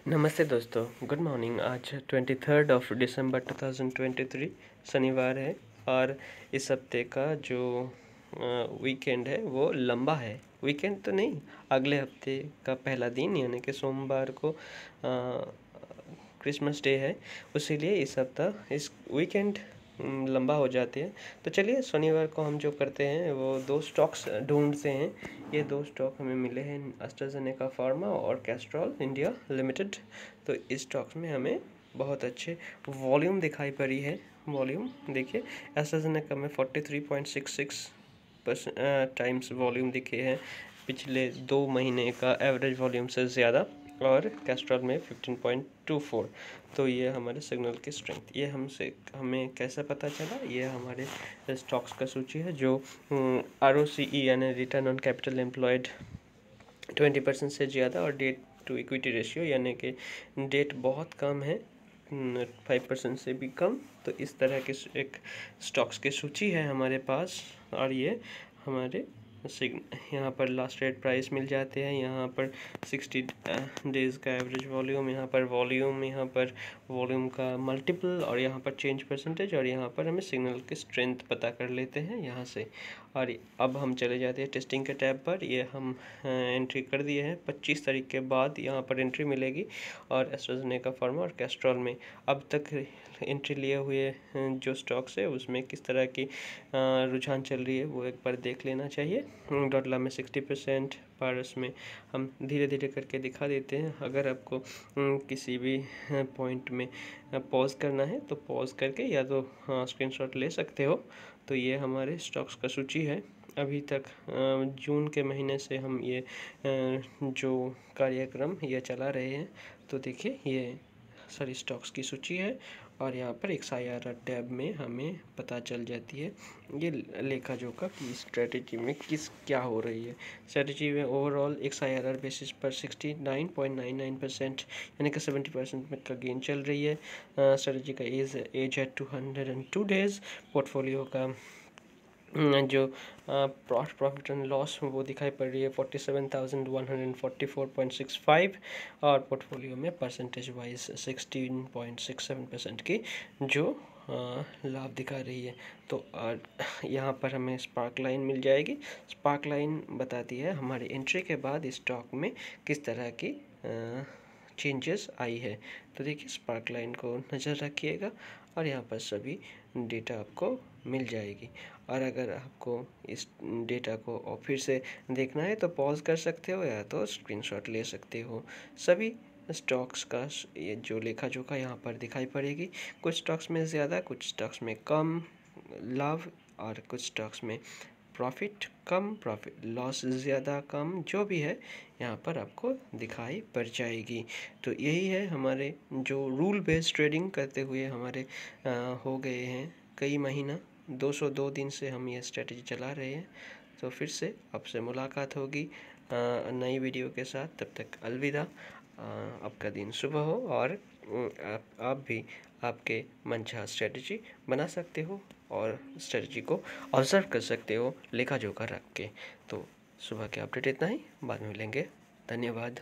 नमस्ते दोस्तों, good morning. आज 23 दिसंबर 2023 शनिवार है और इस हफ्ते का जो वीकेंड है वो लंबा है। वीकेंड तो नहीं, अगले हफ्ते का पहला दिन यानी कि सोमवार को क्रिसमस डे है। इसीलिए इस हफ्ता इस वीकेंड लंबा हो जाते हैं। तो चलिए शनिवार को हम जो करते हैं वो दो स्टॉक्स ढूंढते हैं। ये दो स्टॉक हमें मिले हैं, एस्ट्राजेनेका फार्मा और कैस्ट्रॉल इंडिया लिमिटेड। तो इस स्टॉक्स में हमें बहुत अच्छे वॉल्यूम दिखाई पड़ी है। वॉल्यूम देखिए, एस्ट्राजेनेका में 43.66 टाइम्स वॉल्यूम दिखे हैं पिछले 2 महीने का एवरेज वॉल्यूम से ज़्यादा, और कैस्ट्रॉल में 15.24। तो ये हमारे सिग्नल की स्ट्रेंथ। ये हमें कैसे पता चला? ये हमारे स्टॉक्स का सूची है जो ROCE यानी रिटर्न ऑन कैपिटल एम्प्लॉयड 20% से ज़्यादा, और डेट टू इक्विटी रेशियो यानी कि डेट बहुत कम है, 5% से भी कम। तो इस तरह के एक स्टॉक्स की सूची है हमारे पास। और ये हमारे यहाँ पर लास्ट रेट प्राइस मिल जाते हैं, यहाँ पर 60 डेज़ का एवरेज वॉल्यूम, यहाँ पर वॉल्यूम का मल्टीपल, और यहाँ पर चेंज परसेंटेज, और यहाँ पर हमें सिग्नल की स्ट्रेंथ पता कर लेते हैं यहाँ से। और अब हम चले जाते हैं टेस्टिंग के टैब पर। ये हम एंट्री कर दिए हैं, 25 तारीख के बाद यहाँ पर एंट्री मिलेगी। और एस्ट्राजेनेका फार्मा और कैस्ट्रॉल में अब तक एंट्री लिए हुए जो स्टॉक्स है उसमें किस तरह की रुझान चल रही है वो एक बार देख लेना चाहिए। डॉटला में 60%, पारस में हम धीरे धीरे करके दिखा देते हैं। अगर आपको किसी भी पॉइंट में पॉज करना है तो पॉज करके या तो स्क्रीनशॉट ले सकते हो। तो ये हमारे स्टॉक्स का सूची है। अभी तक जून के महीने से हम ये जो कार्यक्रम ये चला रहे हैं। तो देखिए, ये सारी स्टॉक्स की सूची है और यहाँ पर XIRR टैब में हमें पता चल जाती है ये लेखा जोखा की स्ट्रेटजी में क्या हो रही है। स्ट्रेटजी में ओवरऑल XIRR बेसिस पर 69.99% यानी कि 70% का गेन चल रही है। स्ट्रेटजी का एज है 202 डेज। पोर्टफोलियो का जो प्रॉफिट एंड लॉस वो दिखाई पड़ रही है 47,144.65, और पोर्टफोलियो में परसेंटेज वाइज 16.67% की जो लाभ दिखा रही है। तो यहाँ पर हमें स्पार्क लाइन मिल जाएगी। स्पार्क लाइन बताती है हमारी एंट्री के बाद स्टॉक में किस तरह की चेंजेस आई है। तो देखिए, स्पार्क लाइन को नज़र रखिएगा और यहाँ पर सभी डेटा आपको मिल जाएगी। और अगर आपको इस डेटा को फिर से देखना है तो पॉज कर सकते हो या तो स्क्रीनशॉट ले सकते हो। सभी स्टॉक्स का ये जो लेखा जोखा यहाँ पर दिखाई पड़ेगी। कुछ स्टॉक्स में ज़्यादा, कुछ स्टॉक्स में कम लाभ, और कुछ स्टॉक्स में प्रॉफिट कम, प्रॉफिट लॉस ज़्यादा कम, जो भी है यहाँ पर आपको दिखाई पड़ जाएगी। तो यही है हमारे जो रूल बेस्ड ट्रेडिंग करते हुए हमारे हो गए हैं कई महीना, 202 दिन से हम ये स्ट्रेटजी चला रहे हैं। तो फिर से आपसे मुलाकात होगी नई वीडियो के साथ। तब तक अलविदा। आपका दिन शुभ हो, और आप भी आपके मनचाहा स्ट्रेटजी बना सकते हो और स्ट्रेटजी को ऑब्जर्व कर सकते हो लेखा जोखा रख के। तो सुबह के अपडेट इतना ही, बाद में मिलेंगे। धन्यवाद।